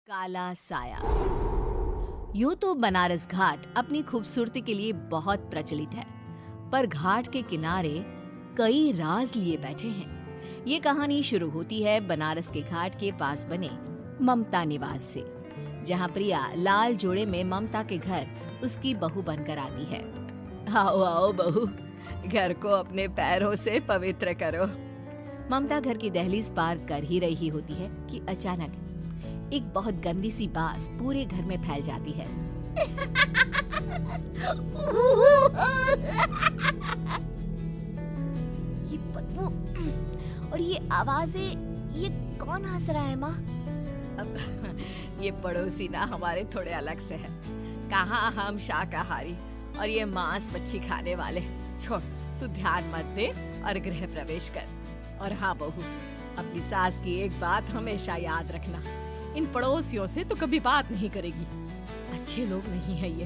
काला साया। यूं तो बनारस घाट अपनी खूबसूरती के लिए बहुत प्रचलित है, पर घाट के किनारे कई राज लिए बैठे हैं। ये कहानी शुरू होती है बनारस के घाट के पास बने ममता निवास से, जहां प्रिया लाल जोड़े में ममता के घर उसकी बहू बनकर आती है। आओ आओ बहू, घर को अपने पैरों से पवित्र करो। ममता घर की दहलीज पार कर ही रही होती है कि अचानक एक बहुत गंदी सी बास पूरे घर में फैल जाती है। ये बदबू और ये आवाजें, ये कौन हंस रहा है माँ? अब ये पड़ोसी ना हमारे थोड़े अलग से है। कहाँ हम शाकाहारी और ये मांस मच्छी खाने वाले। छोड़, तू ध्यान मत दे और गृह प्रवेश कर। और हाँ बहू, अपनी सास की एक बात हमेशा याद रखना, इन पड़ोसियों से तो कभी बात नहीं करेगी। अच्छे लोग नहीं है ये।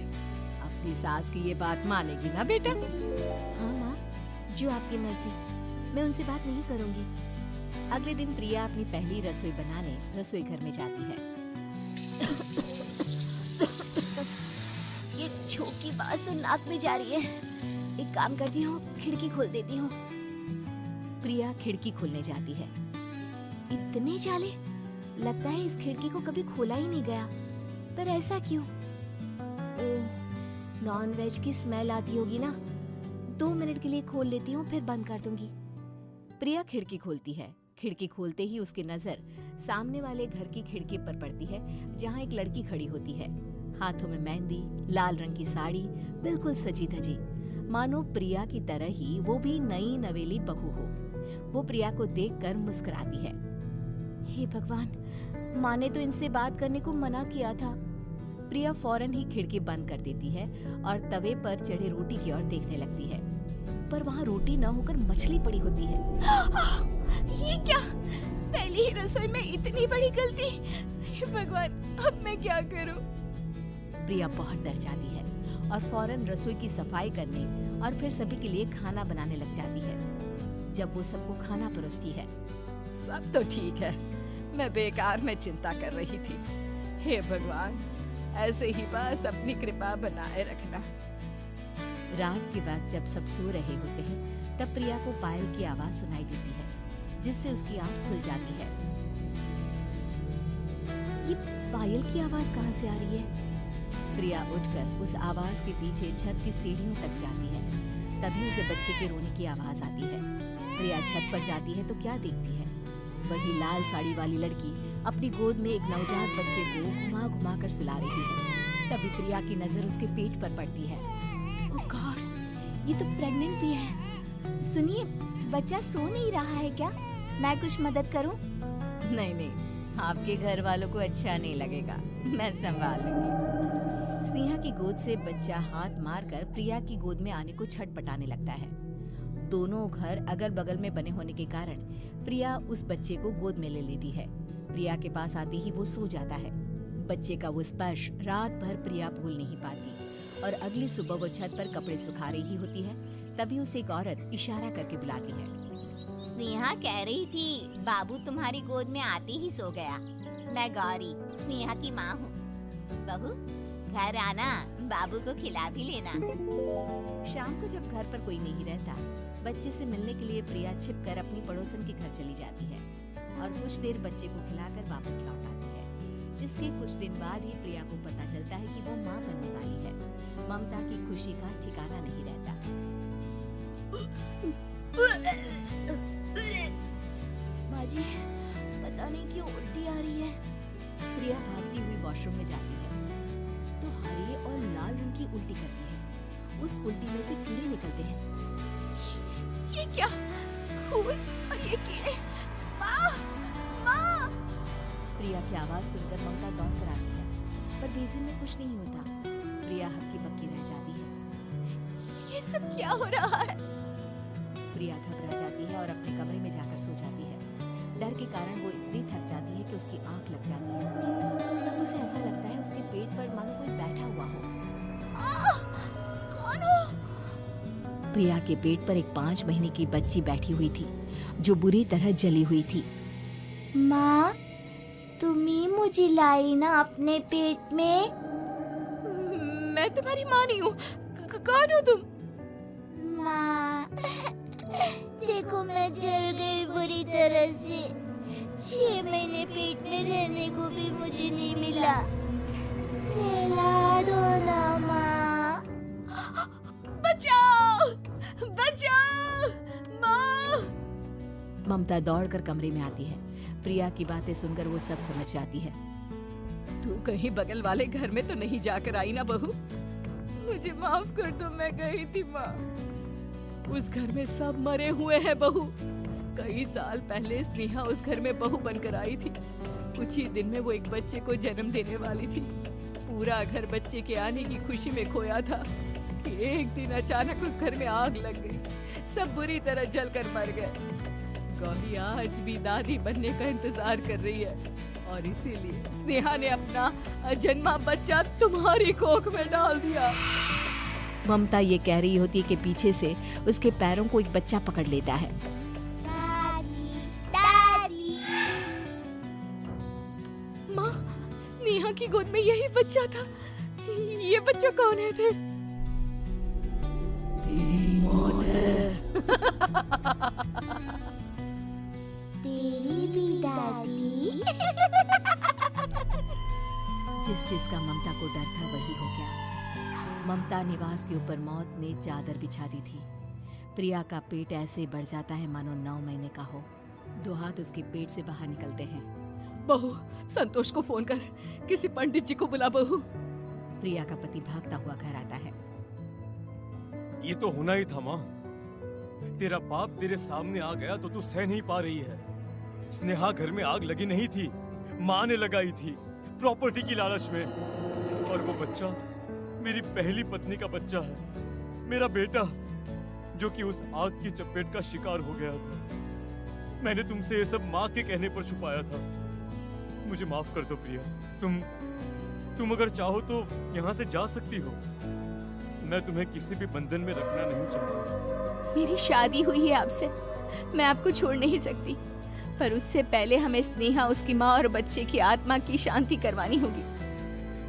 अपनी सास की ये बात मानेगी ना बेटा? हाँ माँ, जो आपकी मर्जी, मैं उनसे बात नहीं करूंगी। अगले दिन प्रिया अपनी पहली रसोई बनाने रसोई घर में जाती है। ये छोटी बात तो नाक में जा रही है। एक काम करती हूँ, खिड़की खोल देती हूँ। प्रिया खिड़की खोलने जाती है। इतने जाले, लगता है इस खिड़की को कभी खोला ही नहीं गया। पर ऐसा क्यों? ओह, नॉन वेज की स्मेल आती होगी ना। 2 मिनट के लिए खोल लेती हूँ, फिर बंद कर दूंगी। प्रिया खिड़की खोलती है। खिड़की खोलते ही उसकी नजर सामने वाले घर की खिड़की पर पड़ती है, जहाँ एक लड़की खड़ी होती है। हाथों में मेहंदी, लाल रंग की साड़ी, बिल्कुल सजी धजी, मानो प्रिया की तरह ही वो भी नई नवेली बहू हो। वो प्रिया को देखकर मुस्कुराती है। हे भगवान, माँ ने तो इनसे बात करने को मना किया था। प्रिया फौरन ही खिड़की बंद कर देती है और तवे पर चढ़े रोटी की ओर देखने लगती है, पर वहाँ रोटी न होकर मछली पड़ी होती है। ये क्या? पहली ही रसोई में इतनी बड़ी गलती। हे भगवान, अब मैं क्या करूं? प्रिया बहुत डर जाती है और फौरन रसोई की सफाई करने और फिर सभी के लिए खाना बनाने लग जाती है। जब वो सबको खाना परोसती है, सब तो ठीक है, मैं बेकार में चिंता कर रही थी। हे भगवान, ऐसे ही बस अपनी कृपा बनाए रखना। रात के बाद जब सब सो रहे होते हैं, तब प्रिया को पायल की आवाज सुनाई देती है, जिससे उसकी आंख खुल जाती है। ये पायल की आवाज कहाँ से आ रही है? प्रिया उठकर उस आवाज के पीछे छत की सीढ़ियों तक जाती है। तभी उसे बच्चे के रोने की आवाज आती है। प्रिया छत पर जाती है तो क्या देखती है? वही लाल साड़ी वाली लड़की अपनी गोद में एक नवजात बच्चे को घुमा घुमा कर सुला रही है। तभी प्रिया की नजर उसके पेट पर पड़ती है। ओह गॉड, ये तो प्रेग्नेंट भी है। सुनिए, बच्चा सो नहीं रहा है क्या? मैं कुछ मदद करूं? नहीं नहीं, आपके घर वालों को अच्छा नहीं लगेगा, मैं संभाल लूंगी। स्नेहा की गोद से बच्चा हाथ मारकर प्रिया की गोद में आने को छटपटाने लगता है। दोनों घर अगल बगल में बने होने के कारण प्रिया उस बच्चे को गोद में ले लेती है। प्रिया के पास आते ही वो सो जाता है। बच्चे का वो स्पर्श रात भर प्रिया भूल नहीं पाती और अगली सुबह वो छत पर कपड़े सुखा रही होती है। तभी उसे एक औरत इशारा करके बुलाती है। स्नेहा कह रही थी बाबू तुम्हारी गोद में आते ही सो गया। मैं गौरी, स्नेहा की माँ हूँ। बहू, घर आना, बाबू को खिला भी लेना। शाम को जब घर पर कोई नहीं रहता, बच्चे से मिलने के लिए प्रिया छिपकर अपनी पड़ोसन के घर चली जाती है और कुछ देर बच्चे को खिलाकर वापस लौट आती है। इसके कुछ दिन बाद ही प्रिया को पता चलता है कि वो माँ बनने वाली है। ममता की खुशी का ठिकाना नहीं रहता। माँ जी, पता नहीं क्यों उल्टी आ रही है। प्रिया भागती हुई वॉशरूम में जाती है तो हरे और लाल रंग की उल्टी करती है। उस उल्टी में से कीड़े निकलते हैं। ये क्या? खून और ये कीड़े! माँ! माँ! प्रिया की आवाज सुनकर ममता दौड़ कर आती है, पर बेसिन में कुछ नहीं होता। प्रिया हक्की बक्की रह जाती है। ये सब क्या हो रहा है? प्रिया घबरा जाती है और अपने कमरे में जाकर सो जाती है। डर के कारण वो इतनी थक जाती है कि उसकी आंख लग जाती है। तब उसे ऐसा लगता है उसके पेट पर मानो कोई बैठा हुआ हो। कौन हो? प्रिया के पेट पर एक 5 महीने की बच्ची बैठी हुई थी, जो बुरी तरह जली हुई थी। माँ, तुम ही मुझे लाई ना अपने पेट में। मैं तुम्हारी माँ नहीं हूँ। कौन हो तुम? माँ, देखो मैं जल गई बुरी तरह से। 6 महीने पेट में रहने को भी मुझे नहीं मिला। सहला दो ना माँ। बचाओ, बचाओ, माँ। ममता दौड़कर कमरे में आती है। प्रिया की बातें सुनकर वो सब समझ जाती है। तू कहीं बगल वाले घर में तो नहीं जाकर आई ना बहू? मुझे माफ कर दो, मैं गई थी माँ। उस घर में सब मरे हुए हैं बहू। कई साल पहले स्नेहा उस घर में बहू बनकर आई थी। कुछ ही दिन में वो एक बच्चे को जन्म देने वाली थी। पूरा घर बच्चे के आने की खुशी में खोया था कि एक दिन अचानक उस घर में आग लग गई। सब बुरी तरह जलकर मर गए। गौरी आज भी दादी बनने का इंतजार कर रही है और इसीलिए स्नेहा ने अपना अजन्मा बच्चा तुम्हारी कोख में डाल दिया। ममता ये कह रही होती है कि पीछे से उसके पैरों को एक बच्चा पकड़ लेता है। दादी, दादी। माँ, स्नेहा की गोद में यही बच्चा था। ये बच्चा कौन है फिर? तेरी मौत है। तेरी भी दादी। जिस चीज का ममता को डर था वही हो गया। ममता निवास के ऊपर मौत ने चादर बिछा दी थी। प्रिया का पेट ऐसे बढ़ जाता है मानो 9 महीने का हो। 2 हाथ उसके पेट से बाहर निकलते हैं। बहू, संतोष को फोन कर, किसी पंडित जी को बुला बहू। प्रिया का पति भागता हुआ घर आता है। ये तो होना ही था माँ। तेरा बाप तेरे सामने आ गया तो तू सह नहीं पा रही है। स्नेहा घर में आग लगी नहीं थी, माँ ने लगाई थी प्रॉपर्टी की लालच में। और वो बच्चा मेरी पहली पत्नी का बच्चा है, मेरा बेटा, जो कि उस आग की चपेट का शिकार हो गया था। मैंने तुमसे ये सब माँ के कहने पर छुपाया था। मुझे माफ कर दो प्रिया। तुम अगर चाहो तो यहाँ से जा सकती हो। मैं तुम्हें किसी भी बंधन में रखना नहीं चाहता। मेरी शादी हुई है आपसे, मैं आपको छोड़ नहीं सकती, पर उससे पहले हमें स्नेहा, उसकी माँ और बच्चे की आत्मा की शांति करवानी होगी।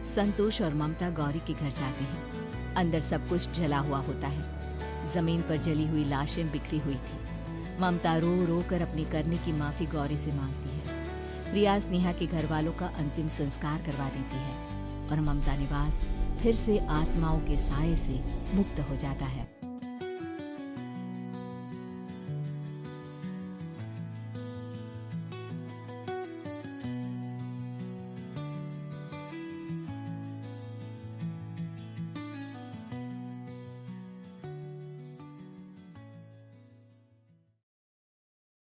संतोष और ममता गौरी के घर जाते हैं। अंदर सब कुछ जला हुआ होता है। जमीन पर जली हुई लाशें बिखरी हुई थी। ममता रो रो कर अपनी करने की माफी गौरी से मांगती है। प्रिया स्नेहा के घर वालों का अंतिम संस्कार करवा देती है और ममता निवास फिर से आत्माओं के साए से मुक्त हो जाता है।